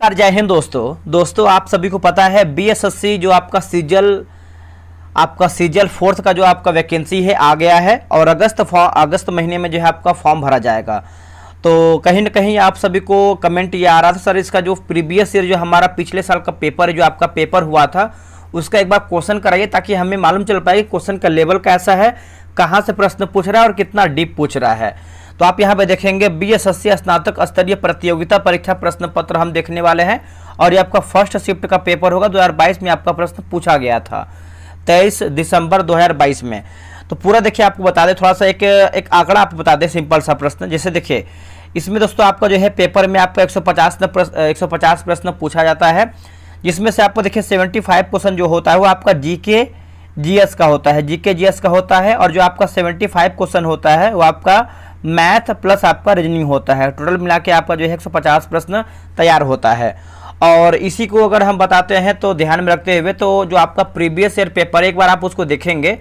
नमस्कार, जय हिंद दोस्तों आप सभी को पता है बीएसएससी जो आपका सीजल फोर्थ का जो आपका वैकेंसी है आ गया है और अगस्त महीने में जो है आपका फॉर्म भरा जाएगा। तो कहीं ना कहीं आप सभी को कमेंट ये आ रहा था, सर इसका जो प्रीवियस ईयर जो हमारा पिछले साल का पेपर है जो आपका पेपर हुआ था उसका एक बार क्वेश्चन कराइए ताकि हमें मालूम चल पाए कि क्वेश्चन का लेवल कैसा है, कहाँ से प्रश्न पूछ रहा है और कितना डीप पूछ रहा है। तो आप यहाँ पे देखेंगे बीएसएससी स्नातक स्तरीय प्रतियोगिता परीक्षा प्रश्न पत्र हम देखने वाले हैं और ये आपका फर्स्ट शिफ्ट का पेपर होगा। 2022 में आपका प्रश्न पूछा गया था 23 दिसंबर 2022 में। तो पूरा देखिए आपको बता दें, थोड़ा सा एक आंकड़ा आपको बता दें, सिंपल सा प्रश्न। जैसे देखिए इसमें दोस्तों आपका जो है पेपर में आपका 150 प्रश्न पूछा जाता है, जिसमें से आपको देखिए 75 क्वेश्चन जो होता है वो आपका जीके जीएस का होता है, जीके जीएस का होता है। और जो आपका 75 क्वेश्चन होता है वो आपका मैथ प्लस आपका रीजनिंग होता है। टोटल मिला के आपका जो है 150 प्रश्न तैयार होता है। और इसी को अगर हम बताते हैं तो ध्यान में रखते हुए तो जो आपका प्रीवियस ईयर पेपर एक बार आप उसको देखेंगे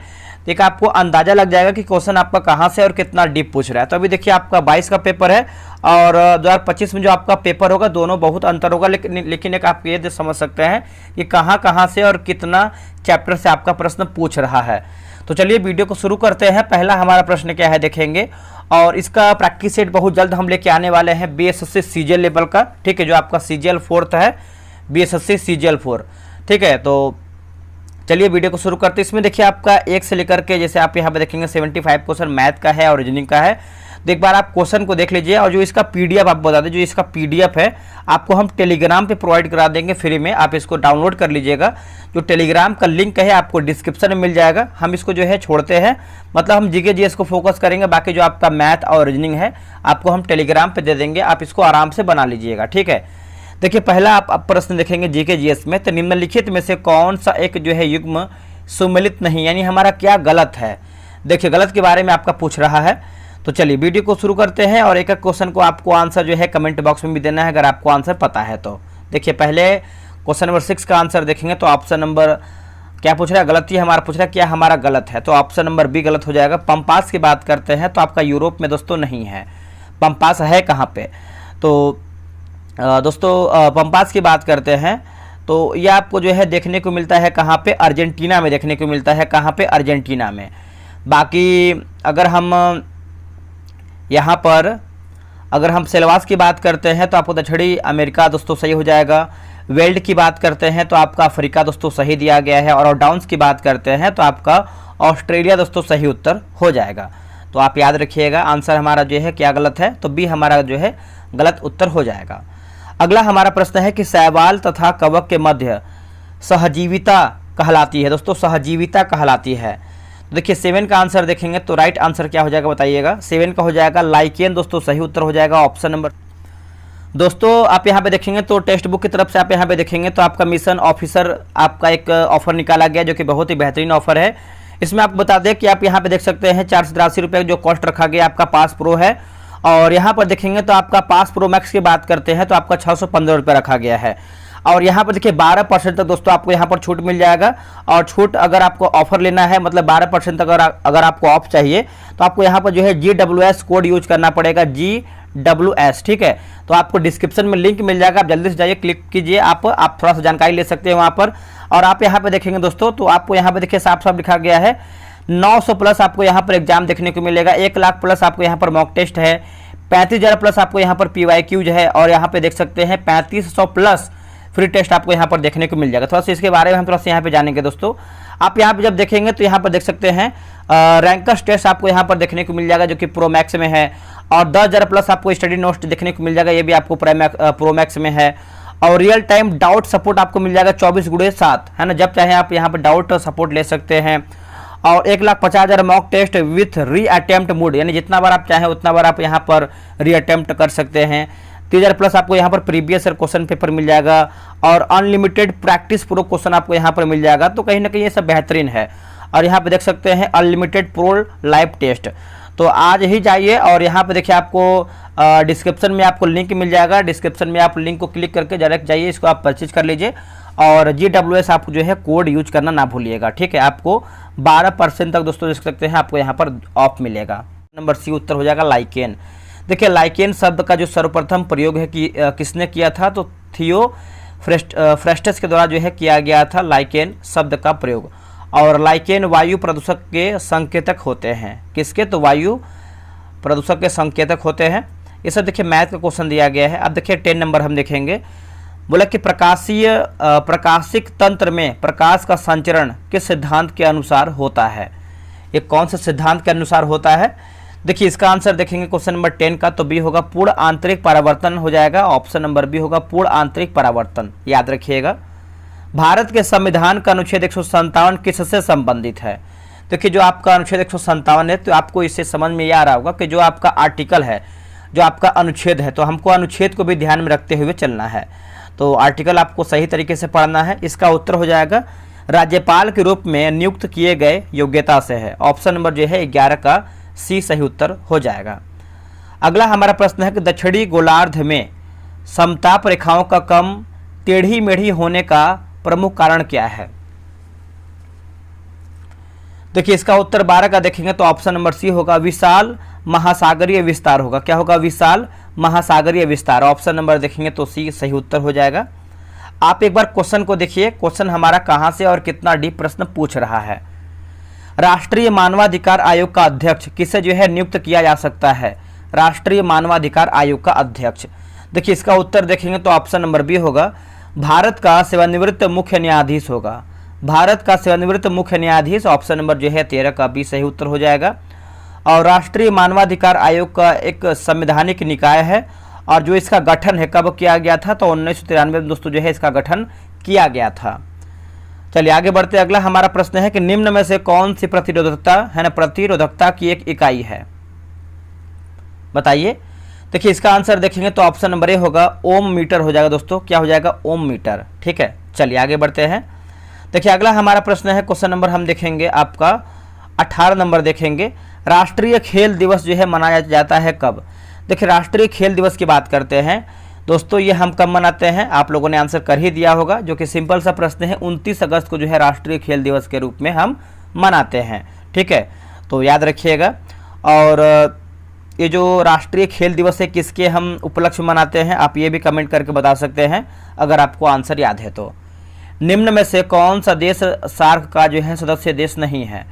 तो एक आपको अंदाजा लग जाएगा कि क्वेश्चन आपका कहाँ से और कितना डीप पूछ रहा है। तो अभी देखिए आपका 22 का पेपर है और 2025 में जो आपका पेपर होगा दोनों बहुत अंतर होगा, लेकिन एक आप ये समझ सकते हैं कि कहाँ से और कितना चैप्टर से आपका प्रश्न पूछ रहा है। तो चलिए वीडियो को शुरू करते हैं। पहला हमारा प्रश्न क्या है देखेंगे और इसका प्रैक्टिस सेट बहुत जल्द हम लेके आने वाले हैं बीएसएससी सीजीएल लेवल का, ठीक है, जो आपका सीजीएल फोर्थ है, बीएसएससी सीजीएल 4, ठीक है। तो चलिए वीडियो को शुरू करते हैं। इसमें देखिए आपका 1 से लेकर के जैसे आप यहाँ पे देखेंगे 75 क्वेश्चन मैथ का है और रीजनिंग का है। तो एक बार आप क्वेश्चन को देख लीजिए और जो इसका पीडीएफ आप बता दें, जो इसका पीडीएफ है आपको हम टेलीग्राम पे प्रोवाइड करा देंगे फ्री में, आप इसको डाउनलोड कर लीजिएगा। जो टेलीग्राम का लिंक है आपको डिस्क्रिप्शन में मिल जाएगा। हम इसको जो है छोड़ते हैं, मतलब हम जीके जीएस को फोकस करेंगे, बाकी जो आपका मैथ और रीजनिंग है आपको हम टेलीग्राम पे दे देंगे, आप इसको आराम से बना लीजिएगा, ठीक है। देखिए पहला आप प्रश्न देखेंगे जीके जीएस में, तो निम्नलिखित में से कौन सा एक जो है युग्म सुमेलित नहीं, यानी हमारा क्या गलत है। देखिए गलत के बारे में आपका पूछ रहा है। तो चलिए वीडियो को शुरू करते हैं और एक एक क्वेश्चन को आपको आंसर जो है कमेंट बॉक्स में भी देना है अगर आपको आंसर पता है तो। देखिए पहले क्वेश्चन नंबर 6 का आंसर देखेंगे तो ऑप्शन नंबर क्या पूछ रहा है, गलत ही हमारा पूछ रहा है, क्या हमारा गलत है, तो ऑप्शन नंबर बी गलत हो जाएगा। पंपास की बात करते हैं तो आपका यूरोप में दोस्तों नहीं है। पंपास है कहाँ पे, तो दोस्तों पंपास की बात करते हैं तो ये आपको जो है देखने को मिलता है कहाँ पे, अर्जेंटीना में देखने को मिलता है, कहाँ पे, अर्जेंटीना में। बाकी अगर हम यहाँ पर अगर हम सेलवास की बात करते हैं तो आपको दक्षिणी अमेरिका दोस्तों सही हो जाएगा। वेल्ड की बात करते हैं तो आपका अफ्रीका दोस्तों सही दिया गया है। और डाउन्स की बात करते हैं तो आपका ऑस्ट्रेलिया दोस्तों सही उत्तर हो जाएगा। तो आप याद रखिएगा आंसर हमारा जो है क्या गलत है, तो बी हमारा जो है गलत उत्तर हो जाएगा। अगला हमारा प्रश्न है कि शैवाल तथा कवक के मध्य सहजीविता कहलाती है, दोस्तों सहजीविता कहलाती है। तो देखिए 7 का आंसर देखेंगे तो राइट आंसर क्या हो जाएगा बताइएगा, 7 का हो जाएगा लाइकेन दोस्तों सही उत्तर हो जाएगा ऑप्शन नंबर। दोस्तों आप यहाँ पे देखेंगे तो टेक्स्ट बुक की तरफ से आप यहाँ पे देखेंगे तो आपका मिशन ऑफिसर आपका एक ऑफर निकाला गया जो कि बहुत ही बेहतरीन ऑफर है। इसमें आपको बता दें कि आप यहाँ पे देख सकते हैं 483 रुपये जो कॉस्ट रखा गया आपका पास प्रो है। और यहाँ पर देखेंगे तो आपका पास प्रो मैक्स की बात करते हैं तो आपका 615 रुपये रखा गया है। और यहाँ पर देखिए 12% तक दोस्तों आपको यहाँ पर छूट मिल जाएगा। और छूट अगर आपको ऑफर लेना है, मतलब 12% अगर आपको ऑफ चाहिए तो आपको यहाँ पर जो है GWS कोड यूज करना पड़ेगा, GWS, ठीक है। तो आपको डिस्क्रिप्शन में लिंक मिल जाएगा, आप जल्दी से जाइए क्लिक कीजिए, आप थोड़ा सा जानकारी ले सकते हैं वहाँ पर। और आप यहाँ पर देखेंगे दोस्तों तो आपको यहाँ पर देखिए साफ साफ लिखा गया है 900 प्लस आपको यहाँ पर एग्जाम देखने को मिलेगा, 1 लाख प्लस आपको यहाँ पर मॉक टेस्ट है, 35,000 प्लस आपको यहाँ पर PYQ है और यहाँ पे देख सकते हैं 3500 प्लस फ्री टेस्ट आपको यहाँ पर देखने को मिल जाएगा। थोड़ा सा इसके बारे में हम थोड़ा सा यहाँ पे जानेंगे दोस्तों। आप यहाँ पे जब देखेंगे तो यहाँ पर देख सकते हैं रैंकर्स टेस्ट आपको यहाँ पर देखने को मिल जाएगा जो कि प्रो मैक्स में है। और 10,000 प्लस आपको स्टडी नोट्स देखने को मिल जाएगा, ये भी आपको प्रो मैक्स में है। और रियल टाइम डाउट सपोर्ट आपको मिल जाएगा 24/7, है ना, जब चाहे आप यहाँ पर डाउट सपोर्ट ले सकते हैं। और 1,50,000 मॉक टेस्ट विथ री अटेम्प्ट मोड, यानी जितना बार आप चाहें उतना बार आप यहाँ पर री अटेम्प्ट कर सकते हैं। 3,000 प्लस आपको यहाँ पर प्रीवियस ईयर क्वेश्चन पेपर मिल जाएगा और अनलिमिटेड प्रैक्टिस प्रो क्वेश्चन आपको यहाँ पर मिल जाएगा। तो कहीं ना कहीं ये सब बेहतरीन है। और यहाँ पे देख सकते हैं अनलिमिटेड प्रो लाइव टेस्ट। तो आज ही जाइए और यहाँ पे देखिए आपको डिस्क्रिप्शन में आपको लिंक मिल जाएगा, डिस्क्रिप्शन में आप लिंक को क्लिक करके डायरेक्ट जाइए, इसको आप परचेज कर लीजिए। और GWS आप जो है कोड यूज करना ना भूलिएगा, ठीक है। आपको 12% तक दोस्तों देख सकते हैं आपको यहाँ पर ऑफ मिलेगा। नंबर सी उत्तर हो जाएगा लाइकेन। देखिए लाइकेन शब्द का जो सर्वप्रथम प्रयोग है कि किसने किया था, तो फ्रेस्टस के द्वारा जो है किया गया था लाइकेन शब्द का प्रयोग। और लाइकेन वायु प्रदूषक के संकेतक होते हैं। किसके? तो वायु प्रदूषक के संकेतक होते हैं। ये सब देखिए मैथ का क्वेश्चन दिया गया है। अब देखिए 10 नंबर हम देखेंगे। बोला कि प्रकाशिक तंत्र में प्रकाश का संचरण किस सिद्धांत के अनुसार होता है? ये कौन से सिद्धांत के अनुसार होता है? देखिए इसका आंसर देखेंगे क्वेश्चन नंबर 10 का, तो बी होगा पूर्ण आंतरिक परावर्तन हो जाएगा। ऑप्शन नंबर बी होगा पूर्ण आंतरिक परावर्तन, याद रखिएगा। भारत के संविधान का अनुच्छेद 157 किससे संबंधित है? देखिए जो आपका अनुच्छेद 157 है, तो आपको इससे समझ में ये आ रहा होगा कि जो आपका आर्टिकल है, जो आपका अनुच्छेद है, तो हमको अनुच्छेद को भी ध्यान में रखते हुए चलना है। तो आर्टिकल आपको सही तरीके से पढ़ना है। इसका उत्तर हो जाएगा राज्यपाल के रूप में नियुक्त किए गए योग्यता से है। ऑप्शन नंबर जो है 11 का सी सही उत्तर हो जाएगा। अगला हमारा प्रश्न है कि दक्षिणी गोलार्ध में समताप रेखाओं का कम टेढ़ी मेढ़ी होने का प्रमुख कारण क्या है? देखिए इसका उत्तर 12 का देखेंगे तो ऑप्शन नंबर सी होगा विशाल महासागरीय विस्तार होगा। क्या होगा? विशाल महासागरीय विस्तार। ऑप्शन नंबर देखेंगे तो सी सही उत्तर हो जाएगा। आप एक बार क्वेश्चन को देखिए, क्वेश्चन हमारा कहां से और कितना डीप प्रश्न पूछ रहा है। राष्ट्रीय मानवाधिकार आयोग का अध्यक्ष किसे जो है नियुक्त किया जा सकता है? राष्ट्रीय मानवाधिकार आयोग का अध्यक्ष। देखिए इसका उत्तर देखेंगे तो ऑप्शन नंबर बी होगा भारत का सेवानिवृत्त मुख्य न्यायाधीश होगा। भारत का सेवानिवृत्त मुख्य न्यायाधीश। ऑप्शन नंबर जो है 13 का बी सही उत्तर हो जाएगा। और राष्ट्रीय मानवाधिकार आयोग का एक संवैधानिक निकाय है, और जो इसका गठन है कब किया गया था? तो 1993 में दोस्तों जो है इसका गठन किया गया था। चलिए आगे बढ़ते। अगला हमारा प्रश्न है कि निम्न में से कौन सी प्रतिरोधकता है ना, प्रतिरोधकता की एक इकाई है? बताइए। देखिए इसका आंसर देखेंगे तो ऑप्शन नंबर ए होगा ओम मीटर हो जाएगा दोस्तों। क्या हो जाएगा? ओम मीटर। ठीक है, चलिए आगे बढ़ते हैं। देखिए अगला हमारा प्रश्न है, क्वेश्चन नंबर हम देखेंगे आपका 18 नंबर देखेंगे। राष्ट्रीय खेल दिवस जो है मनाया जाता है कब? देखिए राष्ट्रीय खेल दिवस की बात करते हैं दोस्तों, ये हम कब मनाते हैं? आप लोगों ने आंसर कर ही दिया होगा, जो कि सिंपल सा प्रश्न है। 29 अगस्त को जो है राष्ट्रीय खेल दिवस के रूप में हम मनाते हैं। ठीक है, तो याद रखिएगा। और ये जो राष्ट्रीय खेल दिवस है किसके हम उपलक्ष्य में मनाते हैं, आप ये भी कमेंट करके बता सकते हैं अगर आपको आंसर याद है तो। निम्न में से कौन सा देश सार्क का जो है सदस्य देश नहीं है?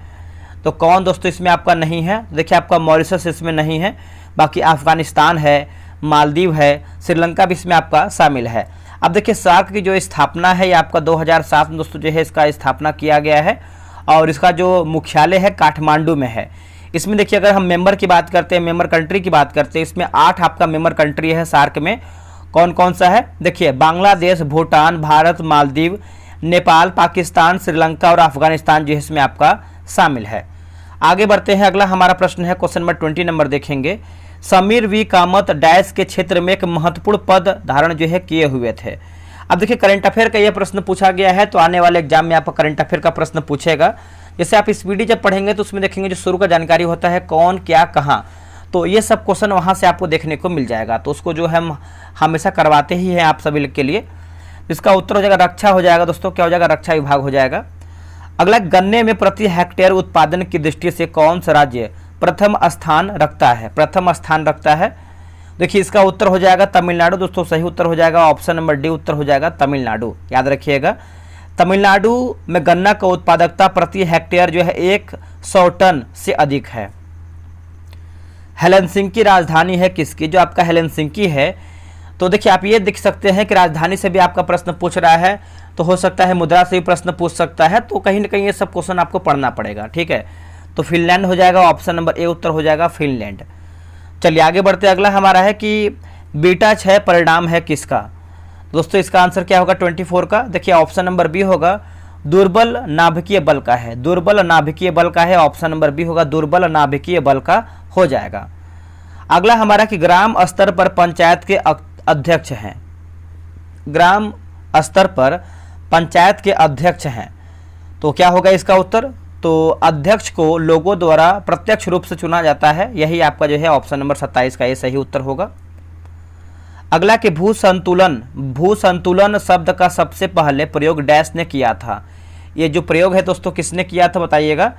तो कौन दोस्तों इसमें आपका नहीं है? देखिए आपका मॉरिशस इसमें नहीं है, बाकी अफगानिस्तान है, मालदीव है, श्रीलंका भी इसमें आपका शामिल है। अब देखिए सार्क की जो स्थापना है ये आपका 2007 में दोस्तों जो है इसका स्थापना किया गया है, और इसका जो मुख्यालय है काठमांडू में है। इसमें देखिए अगर हम मेंबर की बात करते हैं, मेंबर कंट्री की बात करते हैं, इसमें 8 आपका मेंबर कंट्री है सार्क में। कौन कौन सा है? देखिए बांग्लादेश, भूटान, भारत, मालदीव, नेपाल, पाकिस्तान, श्रीलंका और अफगानिस्तान जो है इसमें आपका शामिल है। आगे बढ़ते हैं। अगला हमारा प्रश्न है क्वेश्चन नंबर 20 नंबर देखेंगे। समीर वी कामत डैश के क्षेत्र में एक महत्वपूर्ण पद धारण जो है किए हुए थे। अब देखिए करंट अफेयर का यह प्रश्न पूछा गया है, तो आने वाले एग्जाम में आपका करंट अफेयर का प्रश्न पूछेगा। जैसे आप स्पीडी जब पढ़ेंगे तो उसमें देखेंगे जो शुरू का जानकारी होता है कौन क्या कहाँ, तो ये सब क्वेश्चन वहाँ से आपको देखने को मिल जाएगा। तो उसको जो हम हमेशा करवाते ही हैं आप सभी के लिए। इसका उत्तर हो जाएगा रक्षा हो जाएगा दोस्तों। क्या हो जाएगा? रक्षा विभाग हो जाएगा। अगला, गन्ने में प्रति हेक्टेयर उत्पादन की दृष्टि से कौन सा राज्य प्रथम स्थान रखता है? प्रथम स्थान रखता है। देखिए इसका उत्तर हो जाएगा तमिलनाडु दोस्तों। सही उत्तर हो जाएगा ऑप्शन नंबर डी उत्तर हो जाएगा तमिलनाडु। याद रखिएगा तमिलनाडु में गन्ना का उत्पादकता प्रति हेक्टेयर जो है 100 टन से अधिक है। हेलसिंकी राजधानी है किसकी? जो आपका हेलसिंकी है, तो देखिए आप ये देख सकते हैं कि राजधानी से भी आपका प्रश्न पूछ रहा है, तो हो सकता है मुद्रा से भी प्रश्न पूछ सकता है, तो कहीं ना कहीं ये सब क्वेश्चन आपको पढ़ना पड़ेगा। ठीक है, तो फिनलैंड हो जाएगा। ऑप्शन नंबर ए उत्तर हो जाएगा फिनलैंड। चलिए आगे बढ़ते। अगला हमारा है कि बीटा 6 परिणाम है किसका? दोस्तों इसका आंसर क्या होगा? 24 का। देखिए ऑप्शन नंबर बी होगा दुर्बल नाभिकीय बल का है। दुर्बल नाभिकीय बल का है। ऑप्शन नंबर बी होगा दुर्बल नाभिकीय बल का हो जाएगा। अगला हमारा कि ग्राम स्तर पर पंचायत के अध्यक्ष हैं। ग्राम स्तर पर पंचायत के अध्यक्ष हैं, तो क्या होगा इसका उत्तर? तो अध्यक्ष को लोगों द्वारा प्रत्यक्ष रूप से चुना जाता है। यही आपका जो है ऑप्शन नंबर 27 का ये सही उत्तर होगा। अगला कि भू संतुलन शब्द का सबसे पहले प्रयोग डैश ने किया था। ये जो प्रयोग है दोस्तों किसने किया था बताइएगा?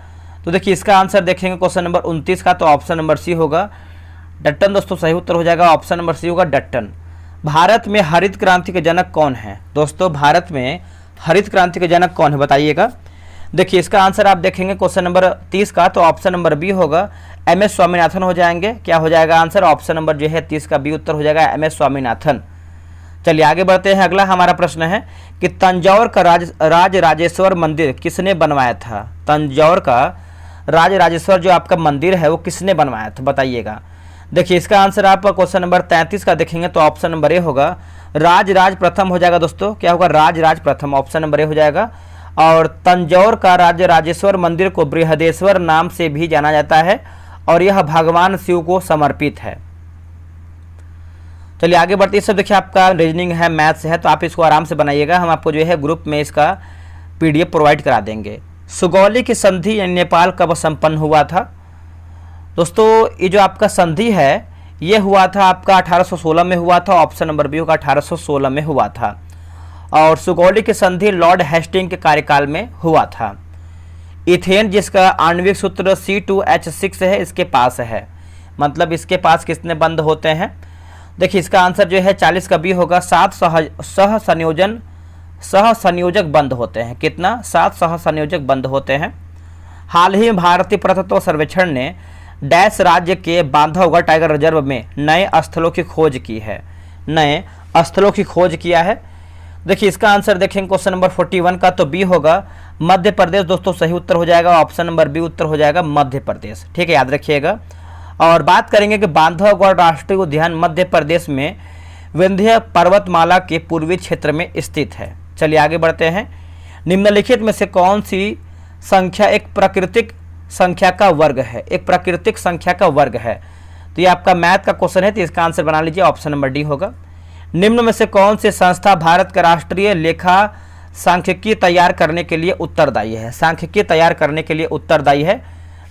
तो देखिए इसका आंसर देखेंगे क्वेश्चन नंबर 29 का, तो ऑप्शन नंबर सी होगा डट्टन दोस्तों। सही उत्तर हो जाएगा ऑप्शन नंबर सी होगा डट्टन। भारत में हरित क्रांति के जनक कौन है? दोस्तों भारत में हरित क्रांति के जनक कौन है बताइएगा। देखिए इसका आंसर आप देखेंगे क्वेश्चन नंबर 30 का, तो ऑप्शन नंबर बी होगा, एम.एस. स्वामीनाथन हो जाएंगे। क्या हो जाएगा आंसर? ऑप्शन नंबर जो है 30 का बी उत्तर हो जाएगा, एम.एस. स्वामीनाथन। चलिए आगे बढ़ते हैं। अगला हमारा प्रश्न है कि तंजौर का राजराजेश्वर मंदिर किसने बनवाया था? तंजौर का राजराजेश्वर जो आपका मंदिर है वो किसने बनवाया था बताइएगा। देखिए इसका आंसर आप क्वेश्चन नंबर 33 का देखेंगे तो ऑप्शन नंबर ए होगा, राजराज प्रथम हो जाएगा। दोस्तों क्या होगा? राजराज प्रथम, ऑप्शन नंबर ए हो जाएगा। और तंजौर का राजराजेश्वर मंदिर को बृहदेश्वर नाम से भी जाना जाता है और यह भगवान शिव को समर्पित है। चलिए आगे बढ़ते हैं। सब देखिए आपका रीजनिंग है, मैथ्स है, तो आप इसको आराम से बनाइएगा। हम आपको जो है ग्रुप में इसका पीडीएफ प्रोवाइड करा देंगे। सुगौली की संधि नेपाल कब संपन्न हुआ था? दोस्तों ये जो आपका संधि है ये हुआ था आपका 1816 में हुआ था, ऑप्शन नंबर बी होगा 1816 में हुआ था। और सुगौली की संधि लॉर्ड हेस्टिंग के कार्यकाल में हुआ था। इथेन जिसका आणविक सूत्र C2H6 है इसके पास है, मतलब इसके पास कितने बंद होते हैं? देखिए इसका आंसर जो है 40 का बी होगा, 7 सहसंयोजक बंद होते हैं। कितना? 7 सहसंयोजक बंद होते हैं। हाल ही में भारतीय पुरातत्व सर्वेक्षण ने डैश राज्य के बांधवगढ़ टाइगर रिजर्व में नए स्थलों की खोज की है, नए स्थलों की खोज किया है। देखिए इसका आंसर देखेंगे क्वेश्चन नंबर 41 का, तो बी होगा मध्य प्रदेश। दोस्तों सही उत्तर हो जाएगा, ऑप्शन नंबर बी उत्तर हो जाएगा मध्य प्रदेश। ठीक है, याद रखिएगा। और बात करेंगे कि बांधवगढ़ राष्ट्रीय उद्यान मध्य प्रदेश में विंध्य पर्वतमाला के पूर्वी क्षेत्र में स्थित है। चलिए आगे बढ़ते हैं। निम्नलिखित में से कौन सी संख्या एक प्राकृतिक संख्या का वर्ग है? एक प्राकृतिक संख्या का वर्ग है, तो ये आपका मैथ का क्वेश्चन है, तो इसका आंसर बना लीजिए, ऑप्शन नंबर डी होगा। निम्न में से कौन सी संस्था भारत का राष्ट्रीय लेखा सांख्यिकी तैयार करने के लिए उत्तरदायी है? सांख्यिकी तैयार करने के लिए उत्तरदायी है,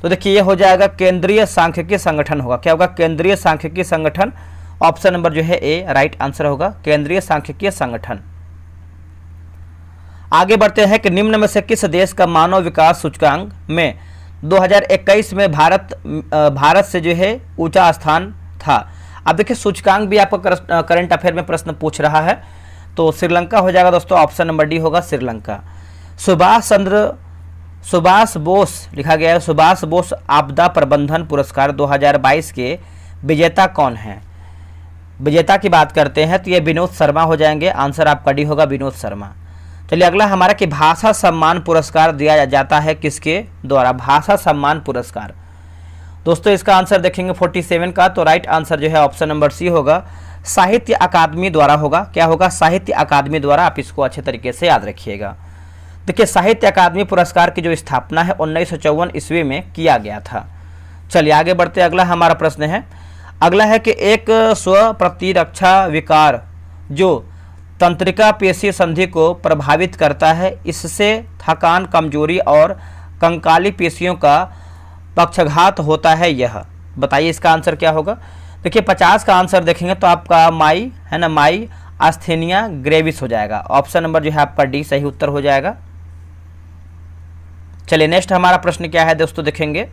तो देखिए ये हो जाएगा केंद्रीय सांख्यिकी संगठन होगा। क्या होगा? केंद्रीय सांख्यिकी संगठन, ऑप्शन नंबर जो है ए राइट आंसर होगा, केंद्रीय सांख्यिकी संगठन। आगे बढ़ते हैं कि निम्न में से किस देश का मानव विकास सूचकांक में 2021 में भारत से जो है ऊंचा स्थान था? अब देखिए सूचकांक भी आपका करंट अफेयर में प्रश्न पूछ रहा है, तो श्रीलंका हो जाएगा दोस्तों, ऑप्शन नंबर डी होगा श्रीलंका। सुभाष बोस लिखा गया है, सुभाष बोस आपदा प्रबंधन पुरस्कार 2022 के विजेता कौन है? विजेता की बात करते हैं तो ये विनोद शर्मा हो जाएंगे, आंसर आपका डी होगा विनोद शर्मा। चलिए अगला हमारा कि भाषा सम्मान पुरस्कार दिया जाता है किसके द्वारा? भाषा सम्मान पुरस्कार। दोस्तों इसका आंसर देखेंगे 47 का, तो राइट आंसर जो है ऑप्शन नंबर सी होगा, साहित्य अकादमी द्वारा होगा। क्या होगा? साहित्य अकादमी द्वारा। आप इसको अच्छे तरीके से याद रखिएगा। देखिए साहित्य अकादमी पुरस्कार की जो स्थापना है 1954 ईस्वी में किया गया था। चलिए आगे बढ़ते, अगला हमारा प्रश्न है, अगला है कि एक स्व प्रतिरक्षा विकार जो तंत्रिका पेशी संधि को प्रभावित करता है, इससे थकान, कमजोरी और कंकाली पेशियों का पक्षघात होता है, यह बताइए इसका आंसर क्या होगा? देखिए 50 का आंसर देखेंगे तो आपका माई है ना, माई आस्थेनिया ग्रेविस हो जाएगा, ऑप्शन नंबर जो है आपका डी सही उत्तर हो जाएगा। चलिए नेक्स्ट हमारा प्रश्न क्या है दोस्तों देखेंगे।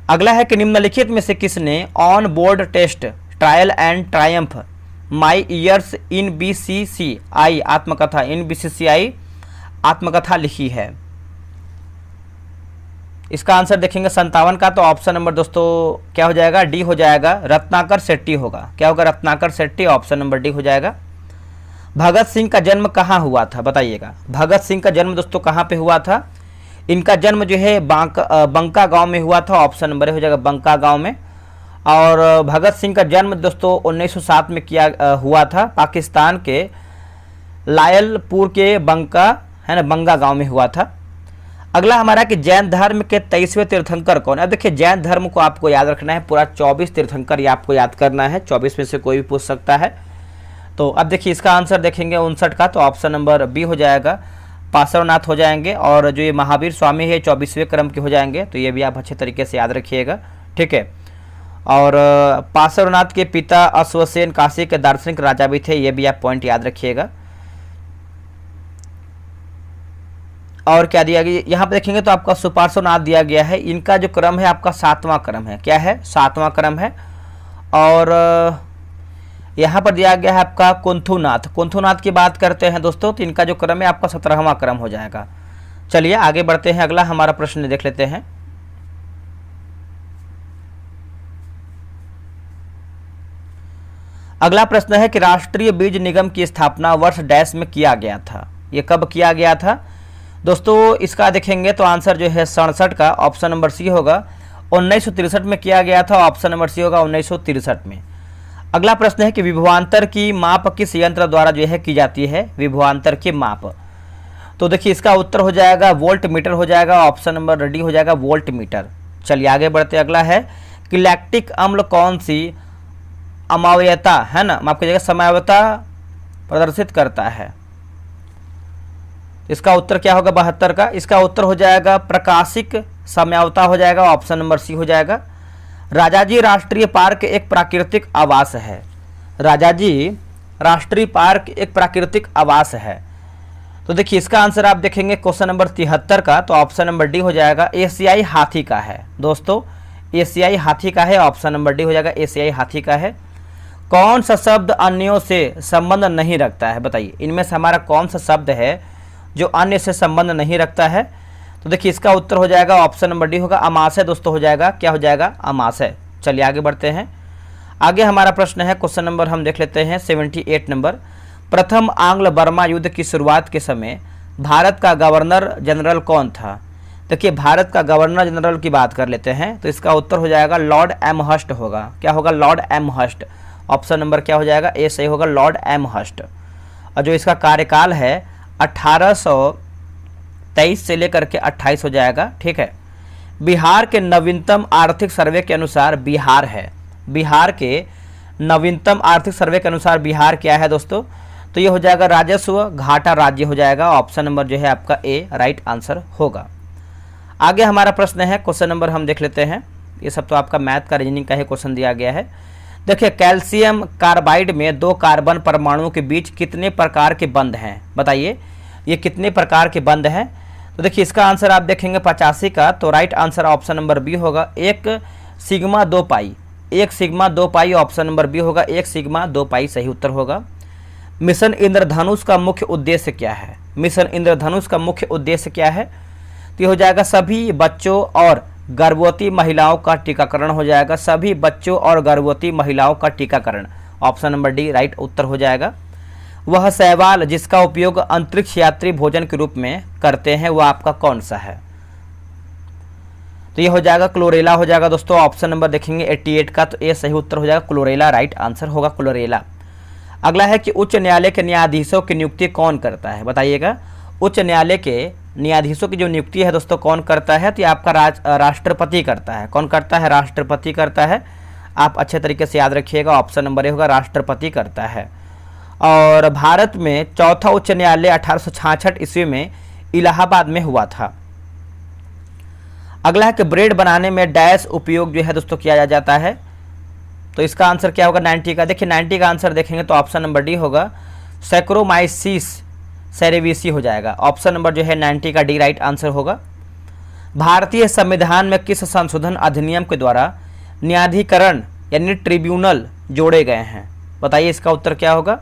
अगला है कि निम्नलिखित में से किसने on board test trial and triumph my years in BCCI आत्मकथा BCCI आत्मकथा लिखी है? इसका आंसर देखेंगे 57 का, तो ऑप्शन नंबर दोस्तों क्या हो जाएगा? डी हो जाएगा, रत्नाकर शेट्टी होगा। क्या होगा? Ratnakar Shetty, option number D हो जाएगा। भगत सिंह का जन्म कहाँ हुआ था बताइएगा? भगत सिंह का जन्म दोस्तों कहाँ पे हुआ था? इनका जन्म जो है बंका गांव में हुआ था, ऑप्शन नंबर हो जाएगा बंका गांव में। और भगत सिंह का जन्म दोस्तों 1907 में हुआ था, पाकिस्तान के लायलपुर के बंका है ना, बंगा गांव में हुआ था। अगला हमारा कि जैन धर्म के 23वें तीर्थंकर कौन है? अब देखिए जैन धर्म को आपको याद रखना है, पूरा 24 तीर्थंकर ये आपको याद करना है, 24 में से कोई भी पूछ सकता है। तो अब देखिए इसका आंसर देखेंगे 59 का, तो ऑप्शन नंबर बी हो जाएगा, पार्श्वनाथ हो जाएंगे। और जो ये महावीर स्वामी है 24वें क्रम के हो जाएंगे, तो ये भी आप अच्छे तरीके से याद रखिएगा, ठीक है। और पार्श्वनाथ के पिता अश्वसेन काशी के दार्शनिक राजा भी थे, ये भी आप पॉइंट याद रखिएगा। और क्या दिया गया यहाँ पे देखेंगे तो आपका सुपार्श्वनाथ दिया गया है, इनका जो क्रम है आपका 7वां क्रम है। क्या है? 7वां क्रम है। और यहाँ पर दिया गया है आपका कुंथुनाथ। कुंथुनाथ की बात करते हैं दोस्तों तो इनका जो क्रम है आपका 17वां क्रम हो जाएगा। चलिए आगे बढ़ते हैं, अगला हमारा प्रश्न देख लेते हैं। अगला प्रश्न है कि राष्ट्रीय बीज निगम की स्थापना वर्ष डैश में किया गया था। ये कब किया गया था दोस्तों? इसका देखेंगे तो आंसर जो है 67 का ऑप्शन नंबर सी होगा। 1963 में किया गया था, ऑप्शन नंबर सी होगा 1963 में। अगला प्रश्न है कि विभवांतर की माप किस यंत्र द्वारा जो है की जाती है? विभवांतर की माप, तो देखिए इसका उत्तर हो जाएगा वोल्ट मीटर हो जाएगा, ऑप्शन नंबर रेडी हो जाएगा वोल्ट मीटर। चलिए आगे बढ़ते, अगला है कि लैक्टिक अम्ल कौन सी अमावयता है ना, माफ कीजिएगा समयावता प्रदर्शित करता है? इसका उत्तर क्या होगा 72 का? इसका उत्तर हो जाएगा प्रकाशिक समयावता हो जाएगा, ऑप्शन नंबर सी हो जाएगा। राजाजी राष्ट्रीय पार्क एक प्राकृतिक आवास है। राजाजी राष्ट्रीय पार्क एक प्राकृतिक आवास है, तो देखिए इसका आंसर आप देखेंगे क्वेश्चन नंबर 73 का, तो ऑप्शन नंबर डी हो जाएगा एशियाई हाथी का है। दोस्तों एशियाई हाथी का है, ऑप्शन नंबर डी हो जाएगा एशियाई हाथी का है। कौन सा शब्द अन्यों से संबंध नहीं रखता है? बताइए इनमें से हमारा कौन सा शब्द है जो अन्य से संबंध नहीं रखता है? तो देखिए इसका उत्तर हो जाएगा ऑप्शन नंबर डी होगा अमाशय दोस्तों, हो जाएगा क्या हो जाएगा अमाशय। चलिए आगे बढ़ते हैं, आगे हमारा प्रश्न है क्वेश्चन नंबर हम देख लेते हैं 78 नंबर। प्रथम आंग्ल बर्मा युद्ध की शुरुआत के समय भारत का गवर्नर जनरल कौन था? देखिए भारत का गवर्नर जनरल की बात कर लेते हैं, तो इसका उत्तर हो जाएगा लॉर्ड एमहर्स्ट होगा। क्या होगा? Lord Amherst. ऑप्शन नंबर क्या हो जाएगा? ए सही होगा लॉर्ड एमहर्स्ट। और जो इसका कार्यकाल है 1823 से लेकर के 28 हो जाएगा, ठीक है। बिहार के नवीनतम आर्थिक सर्वे के अनुसार बिहार है, बिहार के नवीनतम आर्थिक सर्वे के अनुसार बिहार क्या है दोस्तों? तो ये हो जाएगा राजस्व घाटा राज्य हो जाएगा, ऑप्शन नंबर जो है आपका ए राइट आंसर होगा। आगे हमारा प्रश्न है क्वेश्चन नंबर हम देख लेते हैं, ये सब तो आपका मैथ का रीजनिंग का ही क्वेश्चन दिया गया है। देखिए कैल्शियम कार्बाइड में 2 कार्बन परमाणुओं के बीच कितने प्रकार के बंध हैं? बताइए ये कितने प्रकार के बंध हैं? तो देखिए इसका आंसर आप देखेंगे 85 का, तो right answer option number B होगा 1 sigma 2 pi, 1 sigma 2 pi option number B होगा 1 सिग्मा 2 पाई सही उत्तर होगा। मिशन इंद्रधनुष का मुख्य उद्देश्य क्या है? मिशन इंद्रधनुष का मुख्य उद्देश्य क्या है? तो ये हो जाएगा सभी बच्चों और गर्भवती महिलाओं का टीकाकरण हो जाएगा, सभी बच्चों और गर्भवती महिलाओं का टीकाकरण, ऑप्शन नंबर डी राइट उत्तर हो जाएगा। वह शैवाल जिसका उपयोग अंतरिक्ष यात्री भोजन के रूप में करते हैं वह आपका कौन सा है? तो ये हो जाएगा क्लोरेला हो जाएगा दोस्तों, ऑप्शन नंबर देखेंगे 88 का, तो ये सही उत्तर हो जाएगा क्लोरेला राइट आंसर होगा क्लोरेला। अगला है कि उच्च न्यायालय के न्यायाधीशों की नियुक्ति कौन करता है? बताइएगा उच्च न्यायालय के न्यायाधीशों की जो नियुक्ति है दोस्तों कौन करता है? तो ये आपका राष्ट्रपति करता है। कौन करता है? राष्ट्रपति करता है। आप अच्छे तरीके से याद रखिएगा, ऑप्शन नंबर ए होगा राष्ट्रपति करता है। और भारत में चौथा उच्च न्यायालय 1866 ईस्वी में इलाहाबाद में हुआ था। अगला है कि ब्रेड बनाने में डैश उपयोग जो है दोस्तों किया जाता है, तो इसका आंसर क्या होगा 90 का? देखिए 90 का आंसर देखेंगे तो ऑप्शन नंबर डी होगा सैक्रोमाइसिस सेरेविसी हो जाएगा, ऑप्शन नंबर जो है 90 का डी राइट आंसर होगा। भारतीय संविधान में किस संशोधन अधिनियम के द्वारा न्यायाधिकरण यानी ट्रिब्यूनल जोड़े गए हैं? बताइए इसका उत्तर क्या होगा?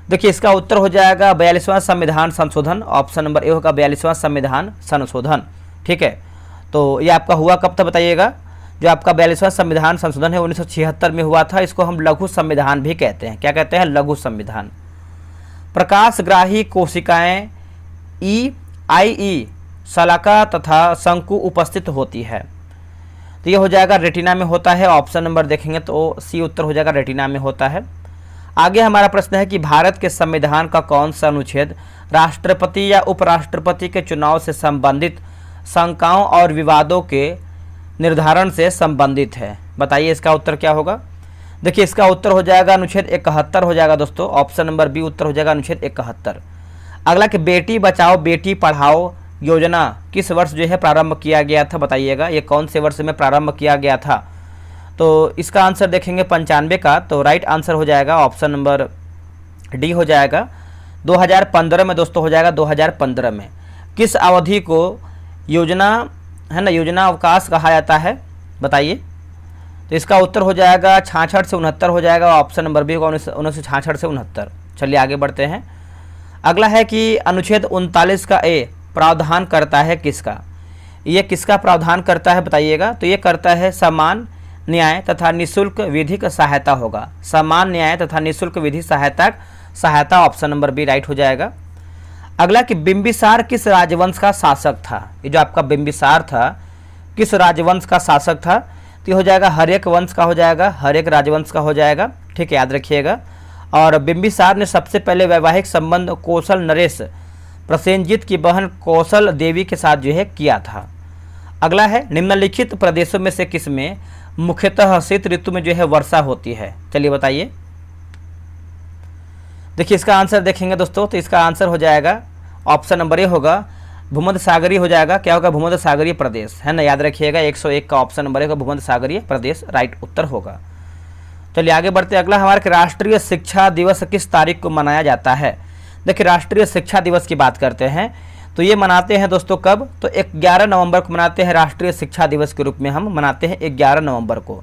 देखिए इसका उत्तर हो जाएगा 42वां संविधान संशोधन, ऑप्शन नंबर ए होगा 42वां संविधान संशोधन, ठीक है। तो ये आपका हुआ कब था बताइएगा? जो आपका 42वां संविधान संशोधन है 1976 में हुआ था, इसको हम लघु संविधान भी कहते हैं। क्या कहते हैं? लघु संविधान। प्रकाशग्राही कोशिकाएं ई शलाका तथा शंकु उपस्थित होती है, तो ये हो जाएगा रेटिना में होता है, ऑप्शन नंबर देखेंगे तो सी उत्तर हो जाएगा रेटिना में होता है। आगे हमारा प्रश्न है कि भारत के संविधान का कौन सा अनुच्छेद राष्ट्रपति या उपराष्ट्रपति के चुनाव से संबंधित शंकाओं और विवादों के निर्धारण से संबंधित है? बताइए इसका उत्तर क्या होगा? देखिए इसका उत्तर हो जाएगा अनुच्छेद 71 हो जाएगा दोस्तों, ऑप्शन नंबर बी उत्तर हो जाएगा अनुच्छेद 71। अगला कि बेटी बचाओ बेटी पढ़ाओ योजना किस वर्ष जो है प्रारंभ किया गया था? बताइएगा ये कौन से वर्ष में प्रारंभ किया गया था? तो इसका आंसर देखेंगे 95 का, तो राइट आंसर हो जाएगा ऑप्शन नंबर डी हो जाएगा 2015 में दोस्तों हो जाएगा 2015 में। किस अवधि को योजना है ना योजना अवकाश कहा जाता है? बताइए। तो इसका उत्तर हो जाएगा 66 से 69 हो जाएगा, ऑप्शन नंबर बी होगा 1966 से 69। चलिए आगे बढ़ते हैं। अगला है कि अनुच्छेद 39 का ए प्रावधान करता है किसका? ये किसका प्रावधान करता है बताइएगा। तो ये करता है समान न्याय तथा निःशुल्क विधिक सहायता होगा, समान न्याय तथा निःशुल्क विधि सहायता, ऑप्शन नंबर बी राइट हो जाएगा। अगला कि बिंबिसार किस राजवंश का शासक था? ये जो आपका बिंबिसार था किस राजवंश का शासक था? तो ये हो जाएगा हर्यक वंश का हो जाएगा, हर्यक राजवंश का हो जाएगा, ठीक है, याद रखिएगा। और बिंबिसार ने सबसे पहले वैवाहिक संबंध कौशल नरेश प्रसेनजीत की बहन कौशल देवी के साथ जो है किया था। अगला है निम्नलिखित प्रदेशों में से किस में मुख्यतः शीत ऋतु में जो है वर्षा होती है? चलिए बताइए। देखिए इसका आंसर देखेंगे दोस्तों, तो इसका आंसर हो जाएगा ऑप्शन नंबर ए होगा, भूमध्य सागरीय हो जाएगा। क्या होगा? भूमध्य सागरीय प्रदेश, है ना, याद रखिएगा। 101 का ऑप्शन नंबर ए होगा, भूमध्य सागरीय प्रदेश राइट उत्तर होगा। चलिए आगे बढ़ते हैं। अगला हमारे राष्ट्रीय शिक्षा दिवस किस तारीख को मनाया जाता है? देखिए राष्ट्रीय शिक्षा दिवस की बात करते हैं तो ये मनाते हैं दोस्तों कब? तो 11 नवंबर को मनाते हैं, राष्ट्रीय शिक्षा दिवस के रूप में हम मनाते हैं 11 नवंबर को।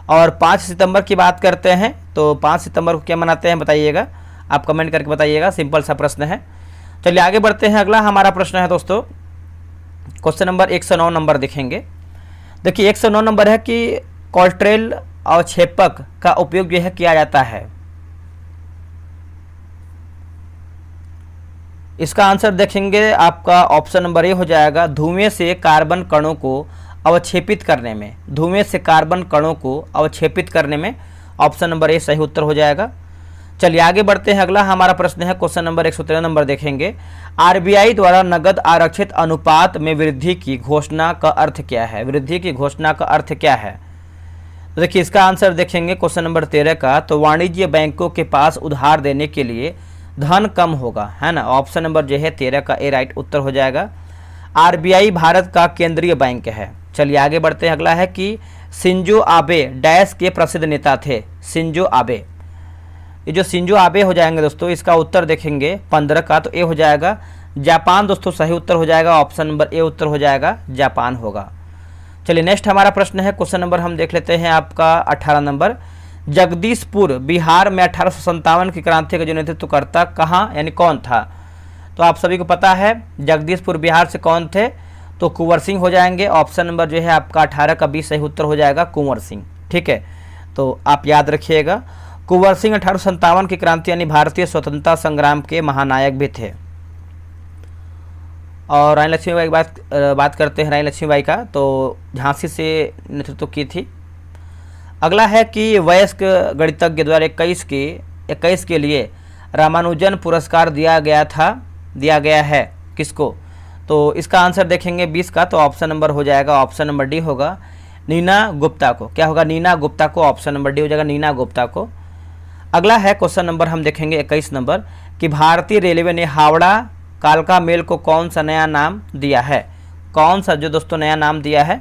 और 5 सितंबर की बात करते हैं तो 5 सितंबर को क्या मनाते हैं बताइएगा, आप कमेंट करके बताइएगा, सिंपल सा प्रश्न है। चलिए आगे बढ़ते हैं। अगला हमारा प्रश्न है दोस्तों, क्वेश्चन नंबर 109 नंबर देखेंगे। देखिए 109 नंबर है कि कॉल्ट्रेल और छेपक का उपयोग जो है किया जाता है। इसका आंसर देखेंगे आपका ऑप्शन नंबर ए हो जाएगा, धुएं से कार्बन कणों को अवक्षेपित करने में, धुएं से कार्बन कणों को अवक्षेपित करने में, ऑप्शन नंबर ए सही उत्तर हो जाएगा। चलिए आगे बढ़ते हैं। अगला हमारा प्रश्न है क्वेश्चन नंबर 113 नंबर देखेंगे, आरबीआई द्वारा नगद आरक्षित अनुपात में वृद्धि की घोषणा का अर्थ क्या है? वृद्धि की घोषणा का अर्थ क्या है? तो देखिए इसका आंसर देखेंगे क्वेश्चन नंबर 13 का, तो वाणिज्य बैंकों के पास उधार देने के लिए धन कम होगा, है ना, ऑप्शन नंबर जो है 13 का ए राइट उत्तर हो जाएगा। आरबीआई भारत का केंद्रीय बैंक है। चलिए आगे बढ़ते हैं। अगला है कि शिंजो आबे डैश के प्रसिद्ध नेता थे? शिंजो आबे, ये जो शिंजो आबे हो जाएंगे दोस्तों, इसका उत्तर देखेंगे 15 का, तो ए हो जाएगा जापान दोस्तों, सही उत्तर हो जाएगा, ऑप्शन नंबर ए उत्तर हो जाएगा, जापान होगा। चलिए नेक्स्ट हमारा प्रश्न है, क्वेश्चन नंबर हम देख लेते हैं आपका 18 नंबर, जगदीशपुर बिहार में 1857 की क्रांति का जो नेतृत्वकर्ता कहाँ यानी कौन था? तो आप सभी को पता है जगदीशपुर बिहार से कौन थे? तो कुंवर सिंह हो जाएंगे, ऑप्शन नंबर जो है आपका 18 का 20 सही उत्तर हो जाएगा, कुंवर सिंह, ठीक है। तो आप याद रखिएगा कुंवर सिंह 1857 की क्रांति यानी भारतीय स्वतंत्रता संग्राम के महानायक भी थे। और रानी लक्ष्मीबाई की बात करते हैं, रानी लक्ष्मीबाई का, तो झांसी से नेतृत्व की थी। अगला है कि वयस्क गणितज्ञ द्वारा 21 के लिए रामानुजन पुरस्कार दिया गया है किसको? तो इसका आंसर देखेंगे 20 का, तो ऑप्शन नंबर हो जाएगा, ऑप्शन नंबर डी होगा, नीना गुप्ता को। क्या होगा? नीना गुप्ता को, ऑप्शन नंबर डी हो जाएगा, नीना गुप्ता को। अगला है क्वेश्चन नंबर हम देखेंगे 21 नंबर कि भारतीय रेलवे ने हावड़ा कालका मेल को कौन सा नया नाम दिया है? कौन सा जो दोस्तों नया नाम दिया है?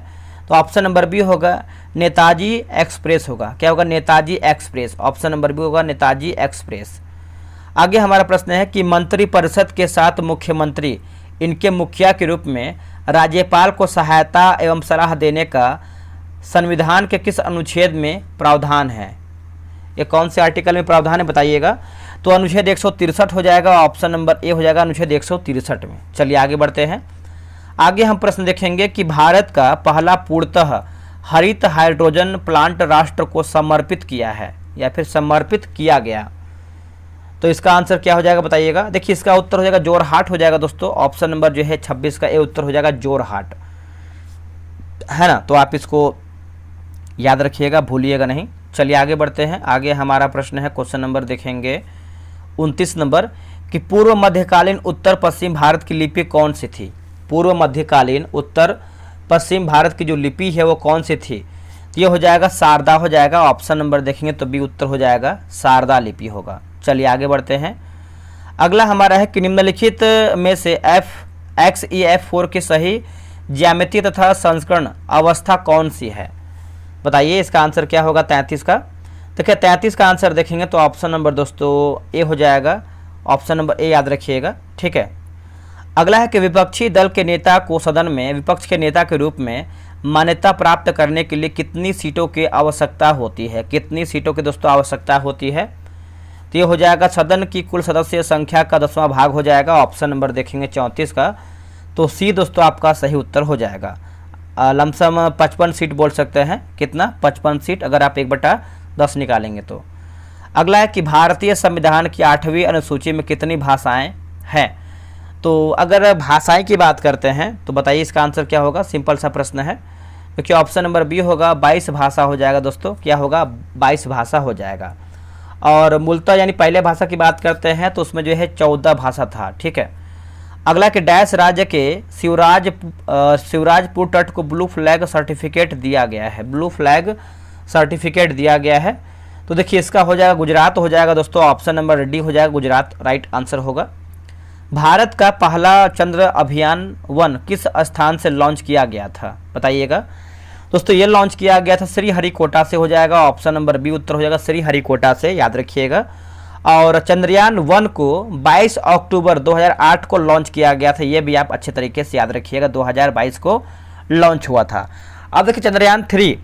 तो ऑप्शन नंबर बी होगा, नेताजी एक्सप्रेस होगा। क्या होगा? Netaji express, option number B होगा, नेताजी एक्सप्रेस। आगे हमारा प्रश्न है कि मंत्री परिषद के साथ मुख्यमंत्री इनके मुखिया के रूप में राज्यपाल को सहायता एवं सलाह देने का संविधान के किस अनुच्छेद में प्रावधान है? ये कौन से आर्टिकल में प्रावधान है बताइएगा। तो अनुच्छेद 163 हो जाएगा, ऑप्शन नंबर ए हो जाएगा, अनुच्छेद 163 में। चलिए आगे बढ़ते हैं। आगे हम प्रश्न देखेंगे कि भारत का पहला पूर्णतः हरित हाइड्रोजन प्लांट राष्ट्र को समर्पित किया है या फिर समर्पित किया गया, तो इसका आंसर क्या हो जाएगा बताइएगा। देखिए इसका उत्तर हो जाएगा जोरहाट हो जाएगा दोस्तों, ऑप्शन नंबर जो है 26 का ए उत्तर हो जाएगा, जोरहाट, है ना। तो आप इसको याद रखिएगा, भूलिएगा नहीं। चलिए आगे बढ़ते हैं। आगे हमारा प्रश्न है क्वेश्चन नंबर देखेंगे 29 नंबर कि पूर्व मध्यकालीन उत्तर पश्चिम भारत की लिपि कौन सी थी? पूर्व मध्यकालीन उत्तर पश्चिम भारत की जो लिपि है वो कौन सी थी? तो ये हो जाएगा शारदा हो जाएगा, ऑप्शन नंबर देखेंगे तो बी उत्तर हो जाएगा, शारदा लिपि होगा। चलिए आगे बढ़ते हैं। अगला हमारा है कि निम्नलिखित में से XeF4 की सही ज्यामिति तथा संस्करण अवस्था कौन सी है? बताइए इसका आंसर क्या होगा 33 का। देखिए 33 का आंसर देखेंगे तो ऑप्शन नंबर दोस्तों ए हो जाएगा, ऑप्शन नंबर ए याद रखिएगा, ठीक है। अगला है कि विपक्षी दल के नेता को सदन में विपक्ष के नेता के रूप में मान्यता प्राप्त करने के लिए कितनी सीटों की आवश्यकता होती है? कितनी सीटों की दोस्तों आवश्यकता होती है? तो ये हो जाएगा सदन की कुल सदस्य संख्या का 10वां भाग हो जाएगा। ऑप्शन नंबर देखेंगे 34 का, तो सी दोस्तों आपका सही उत्तर हो जाएगा। लमसम 55 सीट बोल सकते हैं। कितना? 55 सीट, अगर आप 1/10 निकालेंगे तो। अगला है कि भारतीय संविधान की 8वीं अनुसूची में कितनी भाषाएं हैं? तो अगर भाषाएं की बात करते हैं तो बताइए इसका आंसर क्या होगा? सिंपल सा प्रश्न है, क्योंकि ऑप्शन नंबर बी होगा 22 भाषा हो जाएगा दोस्तों। क्या होगा? 22 भाषा हो जाएगा। और मूलतः यानी पहले भाषा की बात करते हैं तो उसमें जो है 14 भाषा था। ठीक है। अगला कि डैश राज्य के शिवराजपुर तट को ब्लू फ्लैग सर्टिफिकेट दिया गया है। ब्लू फ्लैग सर्टिफिकेट दिया गया है, तो देखिए इसका हो जाएगा गुजरात हो जाएगा दोस्तों। ऑप्शन नंबर डी हो जाएगा, गुजरात राइट आंसर होगा। भारत का पहला चंद्र अभियान 1 किस स्थान से लॉन्च किया गया था? बताइएगा दोस्तों। ये लॉन्च किया गया था श्रीहरिकोटा से हो जाएगा। ऑप्शन नंबर बी उत्तर हो जाएगा, श्रीहरिकोटा से, याद रखिएगा। और चंद्रयान 1 को 22 अक्टूबर 2008 को लॉन्च किया गया था। ये भी आप अच्छे तरीके से याद रखिएगा, 2022 को लॉन्च हुआ था। अब देखिए चंद्रयान 3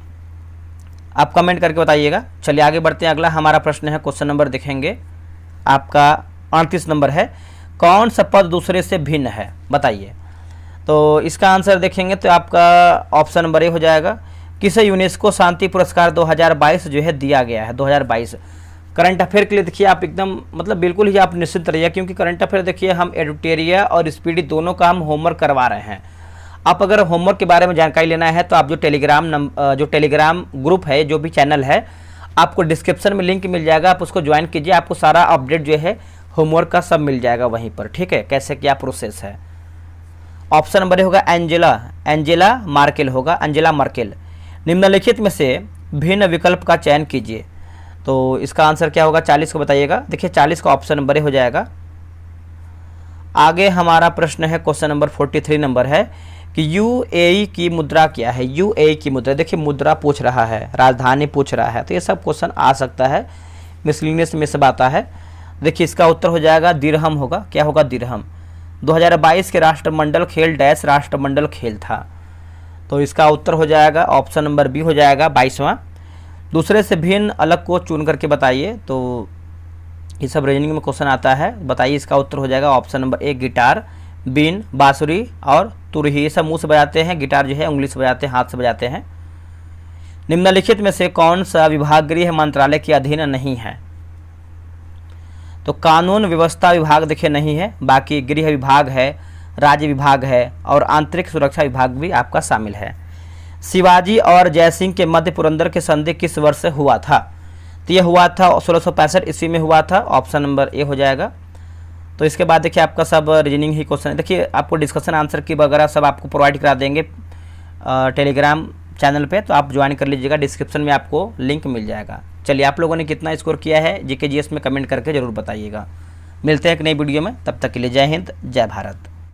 आप कमेंट करके बताइएगा। चलिए आगे बढ़ते हैं। अगला हमारा प्रश्न है, क्वेश्चन नंबर देखेंगे आपका 38 नंबर है। कौन सा पद दूसरे से भिन्न है? बताइए। तो इसका आंसर देखेंगे तो आपका ऑप्शन नंबर ए हो जाएगा। किसे यूनेस्को शांति पुरस्कार 2022 जो है दिया गया है? 2022 करंट अफेयर के लिए देखिए आप एकदम मतलब बिल्कुल ही आप निश्चित रहिए, क्योंकि करंट अफेयर देखिए हम एडिटोरिया और स्पीडी दोनों का हम होमवर्क करवा रहे हैं। आप अगर होमवर्क के बारे में जानकारी लेना है तो आप जो टेलीग्राम ग्रुप है, जो भी चैनल है, आपको डिस्क्रिप्शन में लिंक मिल जाएगा, आप उसको ज्वाइन कीजिए। आपको सारा अपडेट जो है होमवर्क का सब मिल जाएगा वहीं पर। ठीक है, कैसे क्या प्रोसेस है। ऑप्शन नंबर होगा एंजेला मार्केल होगा, एंजेला मार्केल। निम्नलिखित में से भिन्न विकल्प का चयन कीजिए। तो इसका आंसर क्या होगा? 40 को बताइएगा। देखिए 40 का ऑप्शन नंबर ए हो जाएगा। आगे हमारा प्रश्न है, क्वेश्चन नंबर 43 नंबर है कि यूएई की मुद्रा क्या है? यूएई की मुद्रा, देखिए मुद्रा पूछ रहा है, राजधानी पूछ रहा है, तो ये सब क्वेश्चन आ सकता है, मिसलिनियस में सब आता है। देखिए इसका उत्तर हो जाएगा दिरहम होगा। क्या होगा? दिरहम। 2022 के राष्ट्रमंडल खेल डैश राष्ट्रमंडल खेल था, तो इसका उत्तर हो जाएगा ऑप्शन नंबर बी हो जाएगा 22वां। दूसरे से भिन्न अलग को चुन करके बताइए, तो ये सब रीजनिंग में क्वेश्चन आता है। बताइए इसका उत्तर हो जाएगा ऑप्शन नंबर ए गिटार, बीन, बांसुरी और तुरही। ये सब मुंह से बजाते हैं, गिटार जो है उंगली से बजाते हैं, हाथ से बजाते हैं। निम्नलिखित में से कौन सा विभाग गृह मंत्रालय के अधीन नहीं है? तो कानून व्यवस्था विभाग देखिए नहीं है, बाकी गृह विभाग है, राज्य विभाग है और आंतरिक सुरक्षा विभाग भी आपका शामिल है। शिवाजी और जयसिंह के मध्य पुरंदर के संधि किस वर्ष से हुआ था? तो ये हुआ था 1665 ईस्वी में हुआ था। ऑप्शन नंबर ए हो जाएगा। तो इसके बाद देखिए आपका सब रीजनिंग ही क्वेश्चन है। देखिए आपको डिस्कशन आंसर की वगैरह सब आपको प्रोवाइड करा देंगे टेलीग्राम चैनल पे, तो आप ज्वाइन कर लीजिएगा। डिस्क्रिप्शन में आपको लिंक मिल जाएगा। चलिए आप लोगों ने कितना स्कोर किया है जीके जीएस में कमेंट करके ज़रूर बताइएगा। मिलते हैं एक नई वीडियो में, तब तक के लिए जय हिंद, जय भारत।